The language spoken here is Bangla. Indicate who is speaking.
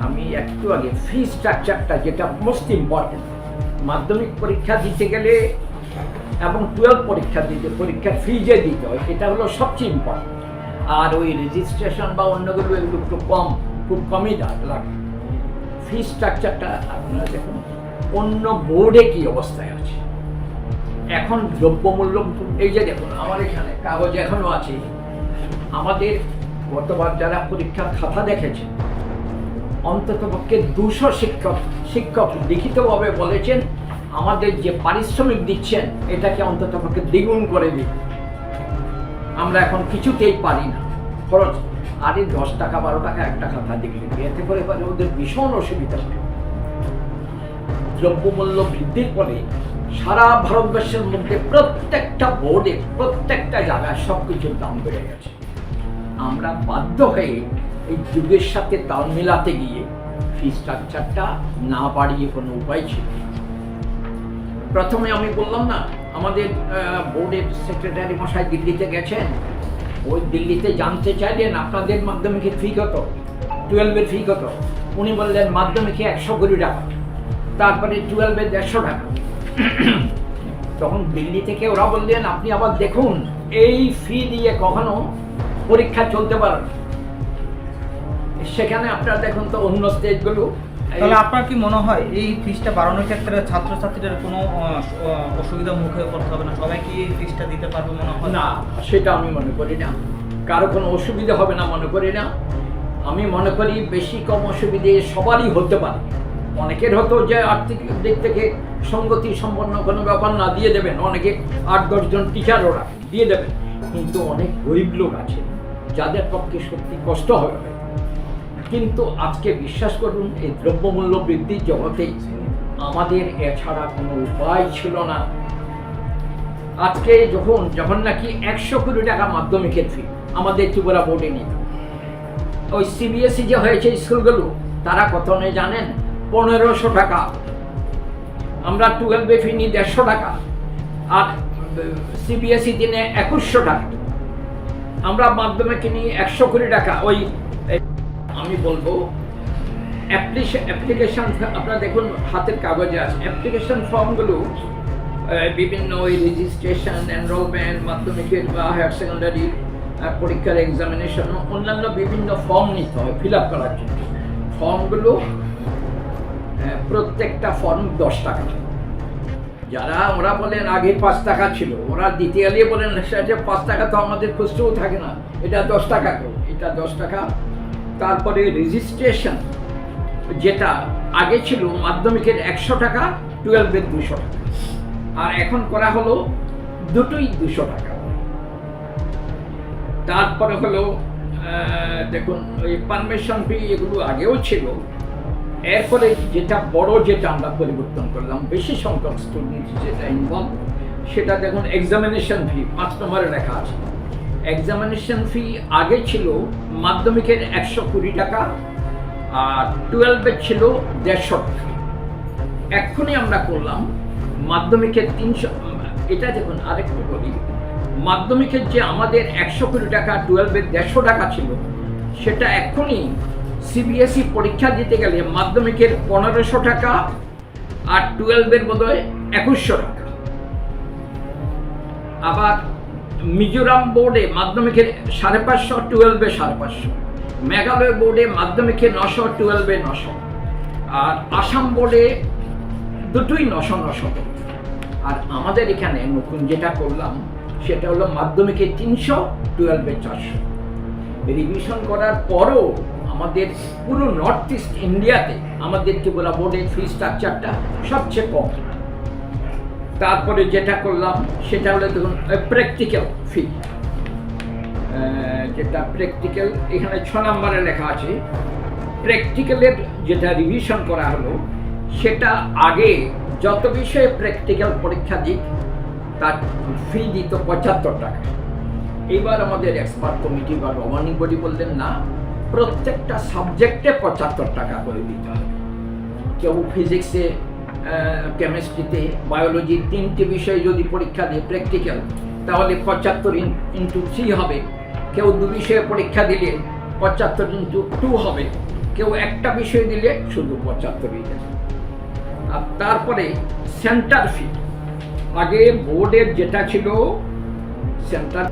Speaker 1: আমি একটু আগে ফি স্ট্রাকচারটা যেটা মোস্ট ইম্পর্টেন্ট, মাধ্যমিক পরীক্ষা দিতে গেলে এবং 12 পরীক্ষার ফি যে দিতে হয় এটা হলো সবচেয়ে ইম্পর্টেন্ট। আর ওই রেজিস্ট্রেশন বা অন্যগুলো এগুলো একটু খুব কমই লাগে। ফি স্ট্রাকচারটা আপনারা দেখুন অন্য বোর্ডে কি অবস্থায় আছে। এখন দ্রব্যমূল্য এই যে দেখুন আমার এখানে কাগজ এখনো আছে, আমাদের গতবার যারা পরীক্ষার খাতা দেখেছেন অন্ততপক্ষে 200 শিক্ষক লিখিতভাবে বলেছেন আমাদের যে পারিশ্রমিক দিচ্ছেন এটাকে অন্ততপক্ষে দ্বিগুণ করে দিন। আমরা এখন কিছুতেই পারি না, খরচ আরে 10 টাকা 12 টাকা একটা খাতা দেখলে এতে করে ওদের ভীষণ অসুবিধা হয়। দ্রব্যমূল্য বৃদ্ধির ফলে সারা ভারতবর্ষের মধ্যে প্রত্যেকটা বোর্ডে প্রত্যেকটা জায়গায় সবকিছুর দাম বেড়ে গেছে। আমরা বাধ্য হয়ে এই যুগের সাথে তাল মেলাতে গিয়ে ফি স্ট্রাকচারটা না বাড়িয়ে কোনো উপায় ছিল। প্রথমে আমি বললাম না আমাদের বোর্ডের সেক্রেটারি মশাই দিল্লিতে গেছেন, ওই দিল্লিতে জানতে চাইলেন আপনাদের মাধ্যমিকের ফি কত, 12-এর ফি কত। উনি বললেন মাধ্যমিকে 100 কোটি টাকা, তারপরে 12-এর 150 টাকা। তখন দিল্লি থেকে ওরা বললেন আপনি আবার দেখুন এই ফি দিয়ে কখনো পরীক্ষা চলতে পারে না। সেখানে আপনারা দেখুন তো অন্য স্টেজগুলো।
Speaker 2: তাহলে আপনার কি মনে হয় এই ফিসটা বাড়ানোর ক্ষেত্রে ছাত্রছাত্রীদের কোনো অসুবিধার মুখে পড়তে হবে না? সবাই কি এই ফিসটা দিতে পারবে মনে হয়?
Speaker 1: না, সেটা আমি মনে করি না, কারো কোনো অসুবিধা হবে না মনে করি না। আমি মনে করি বেশি কম অসুবিধে সবারই হতে পারে। অনেকের হতো যে আর্থিক দিক থেকে সঙ্গতি সম্পন্ন কোনো ব্যাপার না, দিয়ে দেবেন। অনেকে 8-10 জন টিচার ওরা দিয়ে দেবেন, কিন্তু অনেক গরিব লোক আছে যাদের পক্ষে সত্যি কষ্ট হবে। কিন্তু আজকে বিশ্বাস করুন এই দ্রব্যমূল্য বৃদ্ধির জগতে আমাদের এছাড়া কোনো উপায় ছিল না। আজকে যখন নাকি 100 কোটি টাকা মাধ্যমিকের ফি আমাদের ত্রিপুরা বোর্ডে নিত, ওই সিবিএসই যে হয়েছে স্কুলগুলো তারা কত নেই জানেন? 1500 টাকা। আমরা 12-এ ফি নিই 150 টাকা, আর সিবিএসই দিনে 2100 টাকা। আমরা মাধ্যমিকে নিই 100 কোটি টাকা। ওই আমি বলবো অ্যাপ্লিকেশন আপনারা দেখুন হাতের কাগজে আছে, অ্যাপ্লিকেশন ফর্মগুলো বিভিন্ন ওই রেজিস্ট্রেশন, এনরোলমেন্ট, মাধ্যমিকের বা হায়ার সেকেন্ডারি পরীক্ষার এক্সামিনেশন, অন্যান্য বিভিন্ন ফর্ম নিতে হয় ফিল আপ করার জন্য। ফর্মগুলো প্রত্যেকটা ফর্ম 10 টাকা। যারা ওরা বলেন আগে 5 টাকা ছিল, ওরা দিতে গেলে বলেন সেটা 5 টাকা তো আমাদের খুচরোও থাকে না, এটা 10 টাকা করে, এটা 10 টাকা। তারপরে রেজিস্ট্রেশন যেটা আগে ছিল মাধ্যমিকের 100 টাকা, 12-এর 200 টাকা, আর এখন করা হলো দুটোই 200 টাকা। তারপরে হলো দেখুন ওই পারমিশন ফি, এগুলো আগেও ছিল। এরপরে যেটা আমরা পরিবর্তন করলাম, বেশি সংখ্যক স্টুডেন্ট যেটা ইনভলভ, সেটা দেখুন এক্সামিনেশন ফি 5 নম্বরে লেখা আছে। এক্সামিনেশন ফি আগে ছিল মাধ্যমিকের 120 টাকা, আর 12-এর ছিল 150 টাকা। এক্ষুনি আমরা করলাম মাধ্যমিকের 300। এটা দেখুন আরেকটু বলি, মাধ্যমিকের যে আমাদের 100 কোটি টাকা, 12-এর 150 টাকা ছিল, সেটা এক্ষুনি সিবিএসই পরীক্ষা দিতে গেলে মাধ্যমিকের 1500 টাকা, আর 12-এর বোধহয় 2100 টাকা। আবার মিজোরাম বোর্ডে মাধ্যমিকের 550, 12-এ 550। মেঘালয় বোর্ডে মাধ্যমিকে 900, 12-এ 900। আর আসাম বোর্ডে দুটোই 900। আর আমাদের এখানে নতুন যেটা করলাম সেটা হলো মাধ্যমিকে 300, 12-এ 400। রিভিশন করার পরও আমাদের পুরো নর্থ ইস্ট ইন্ডিয়াতে আমাদের ত্রিপুরা বোর্ডের ফি স্ট্রাকচারটা সবচেয়ে কম। তারপরে যেটা করলাম সেটা হলো দেখুন প্র্যাকটিক্যাল ফি, যেটা প্র্যাকটিক্যাল এখানে 6 নম্বরে লেখা আছে। প্র্যাকটিক্যালের যেটা রিভিশন করা হলো, সেটা আগে যত বিষয়ে প্র্যাকটিক্যাল পরীক্ষা দিক তার ফি দিত 75 টাকা। এইবার আমাদের এক্সপার্ট কমিটি বা গভর্নিং বডি বললেন না, প্রত্যেকটা সাবজেক্টে 75 টাকা করে দিতে হবে। কেউ ফিজিক্সে, কেমিস্ট্রিতে, বায়োলজি 3টে বিষয়ে যদি পরীক্ষা দেয় প্র্যাকটিক্যাল, তাহলে 75 × 3 হবে। কেউ 2 বিষয়ে পরীক্ষা দিলে 75 × 2 হবে। কেউ একটা বিষয় দিলে শুধু 75ই দেবে। আর তারপরে সেন্টার ফি, আগে বোর্ডের যেটা ছিল সেন্টার